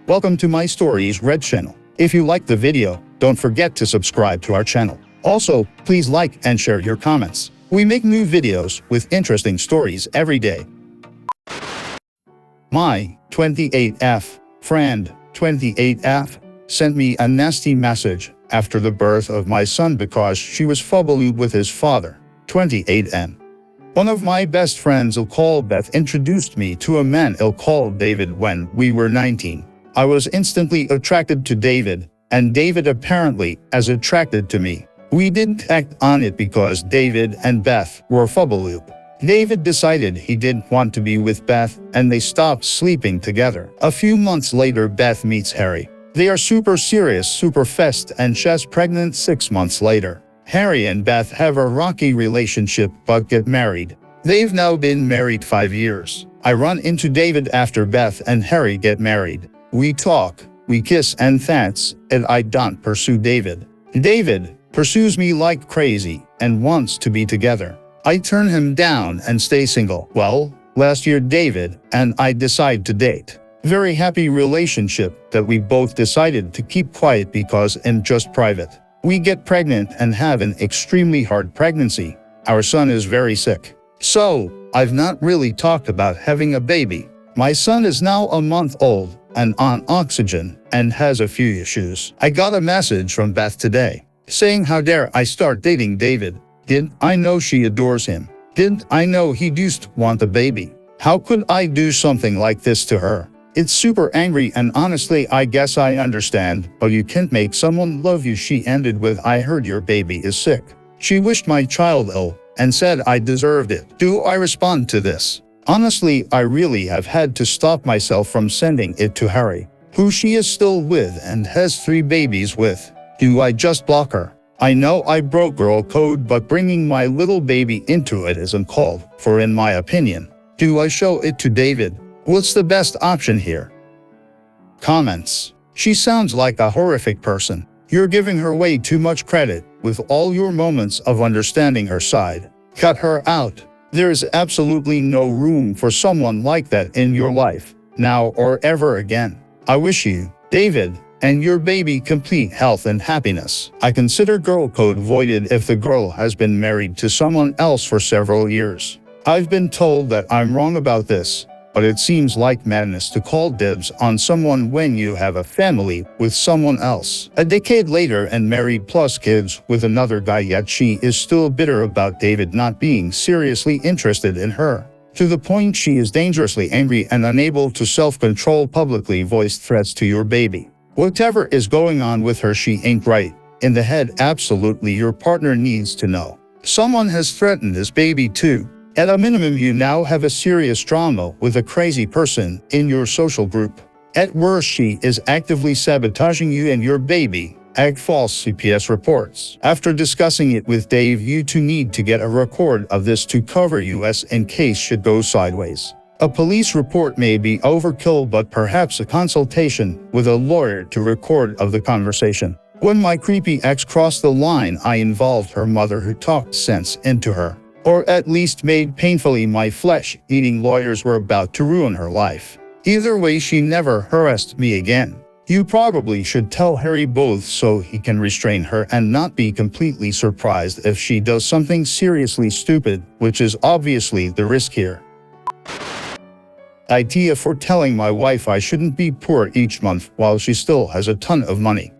Welcome to my Stories Red channel. If you liked the video, don't forget to subscribe to our channel. Also, please like and share your comments. We make new videos with interesting stories every day. My 28F friend, 28F, sent me a nasty message after the birth of my son because she was FWB with his father, 28N. One of my best friends, called Beth, introduced me to a man called David when we were 19. I was instantly attracted to David, and David apparently as attracted to me. We didn't act on it because David and Beth were FWB. David decided he didn't want to be with Beth, and they stopped sleeping together. A few months later, Beth meets Harry. They are super serious, super fast, and she's pregnant 6 months later. Harry and Beth have a rocky relationship but get married. They've now been married 5 years. I run into David after Beth and Harry get married. We talk, we kiss and that's it. I don't pursue David. David pursues me like crazy and wants to be together. I turn him down and stay single. Well, last year David and I decide to date. Very happy relationship that we both decided to keep quiet because in just private. We get pregnant and have an extremely hard pregnancy. Our son is very sick. So, I've not really talked about having a baby. My son is now a month old and on oxygen and has a few issues. I got a message from Beth today saying how dare I start dating David. Didn't I know she adores him? Didn't I know he used to want a baby? How could I do something like this to her? It's super angry, and honestly I guess I understand, but you can't make someone love you. She ended with, I heard your baby is sick. She wished my child ill and said I deserved it. Do I respond to this? Honestly, I really have had to stop myself from sending it to Harry, who she is still with and has 3 babies with. Do I just block her? I know I broke girl code, but bringing my little baby into it isn't called for in my opinion. Do I show it to David? What's the best option here? Comments. She sounds like a horrific person. You're giving her way too much credit with all your moments of understanding her side. Cut her out. There is absolutely no room for someone like that in your life, now or ever again. I wish you, David, and your baby complete health and happiness. I consider girl code voided if the girl has been married to someone else for several years. I've been told that I'm wrong about this, but it seems like madness to call dibs on someone when you have a family with someone else. A decade later and married plus kids with another guy, yet she is still bitter about David not being seriously interested in her. To the point she is dangerously angry and unable to self-control, publicly voiced threats to your baby. Whatever is going on with her, she ain't right in the head. Absolutely, your partner needs to know. Someone has threatened this baby too. At a minimum, you now have a serious drama with a crazy person in your social group. At worst, she is actively sabotaging you and your baby. Act false, CPS reports. After discussing it with Dave, you two need to get a record of this to cover us in case shit goes sideways. A police report may be overkill, but perhaps a consultation with a lawyer to record of the conversation. When my creepy ex crossed the line, I involved her mother, who talked sense into her. Or at least made painfully my flesh-eating lawyers were about to ruin her life. Either way, she never harassed me again. You probably should tell Harry both so he can restrain her and not be completely surprised if she does something seriously stupid, which is obviously the risk here. AITA for telling my wife I shouldn't be poor each month while she still has a ton of money.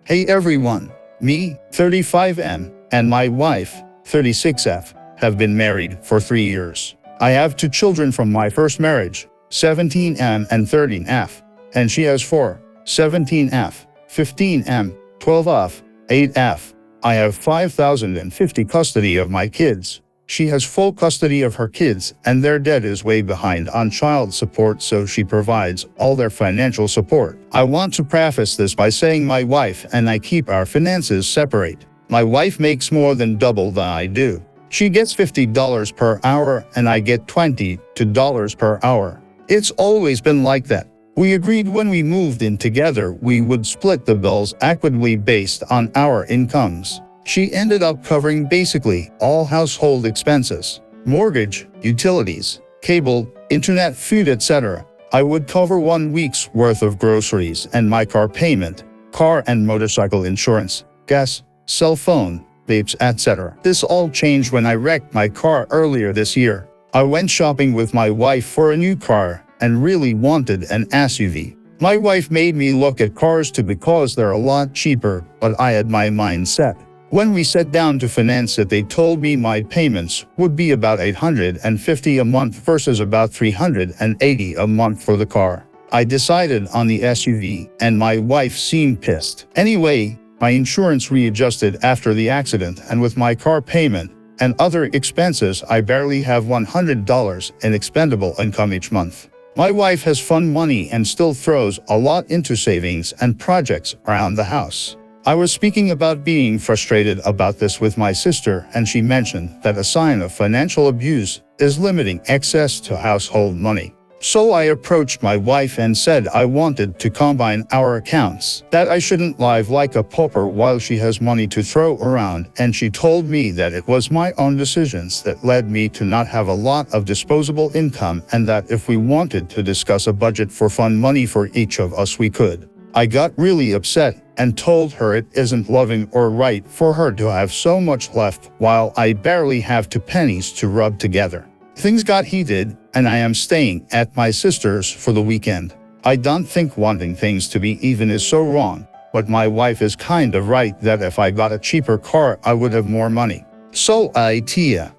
Hey everyone, me, 35M, and my wife, 36F, have been married for 3 years. I have 2 children from my first marriage, 17M and 13F, and she has 4, 17F, 15M, 12F, 8F. I have 5,050 custody of my kids. She has full custody of her kids, and their dad is way behind on child support, so she provides all their financial support. I want to preface this by saying my wife and I keep our finances separate. My wife makes more than double than I do. She gets $50 per hour and I get $22 per hour. It's always been like that. We agreed when we moved in together we would split the bills equitably based on our incomes. She ended up covering basically all household expenses, mortgage, utilities, cable, internet, food, etc. I would cover 1 week's worth of groceries and my car payment, car and motorcycle insurance, gas, cell phone, vapes, etc. This all changed when I wrecked my car earlier this year. I went shopping with my wife for a new car and really wanted an SUV. My wife made me look at cars too because they're a lot cheaper, but I had my mind set. When we sat down to finance it, they told me my payments would be about $850 a month versus about $380 a month for the car. I decided on the SUV, and my wife seemed pissed. Anyway, my insurance readjusted after the accident, and with my car payment and other expenses, I barely have $100 in expendable income each month. My wife has fun money and still throws a lot into savings and projects around the house. I was speaking about being frustrated about this with my sister, and she mentioned that a sign of financial abuse is limiting access to household money. So I approached my wife and said I wanted to combine our accounts, that I shouldn't live like a pauper while she has money to throw around, and she told me that it was my own decisions that led me to not have a lot of disposable income, and that if we wanted to discuss a budget for fun money for each of us, we could. I got really upset and told her it isn't loving or right for her to have so much left while I barely have 2 pennies to rub together. Things got heated, and I am staying at my sister's for the weekend. I don't think wanting things to be even is so wrong, but my wife is kind of right that if I got a cheaper car, I would have more money. So AITA.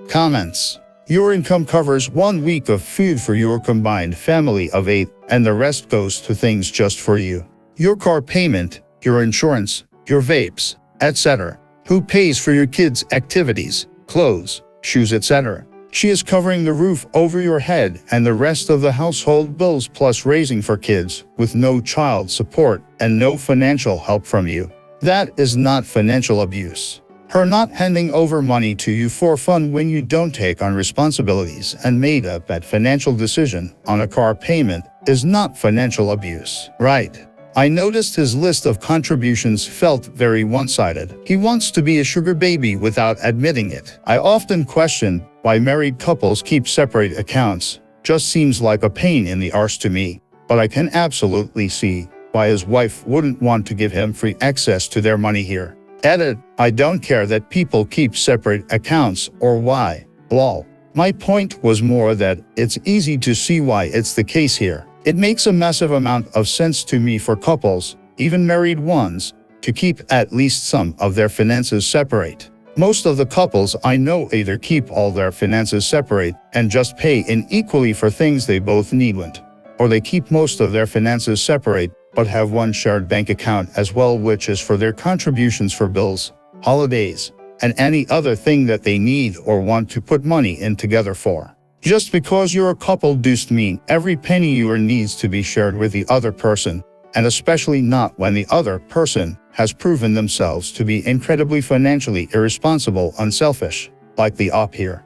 Comments. Your income covers 1 week of food for your combined family of 8, and the rest goes to things just for you. Your car payment, your insurance, your vapes, etc. Who pays for your kids' activities, clothes, shoes, etc. She is covering the roof over your head and the rest of the household bills, plus raising 4 kids with no child support and no financial help from you. That is not financial abuse. Her not handing over money to you for fun when you don't take on responsibilities and made up that financial decision on a car payment is not financial abuse, right? I noticed his list of contributions felt very one-sided. He wants to be a sugar baby without admitting it. I often question why married couples keep separate accounts. Just seems like a pain in the arse to me. But I can absolutely see why his wife wouldn't want to give him free access to their money here. Edit. I don't care that people keep separate accounts or why. Lol. My point was more that it's easy to see why it's the case here. It makes a massive amount of sense to me for couples, even married ones, to keep at least some of their finances separate. Most of the couples I know either keep all their finances separate and just pay in equally for things they both need, or they keep most of their finances separate but have one shared bank account as well, which is for their contributions for bills, holidays, and any other thing that they need or want to put money in together for. Just because you're a couple doesn't mean every penny you earn needs to be shared with the other person, and especially not when the other person has proven themselves to be incredibly financially irresponsible, unselfish, like the op here.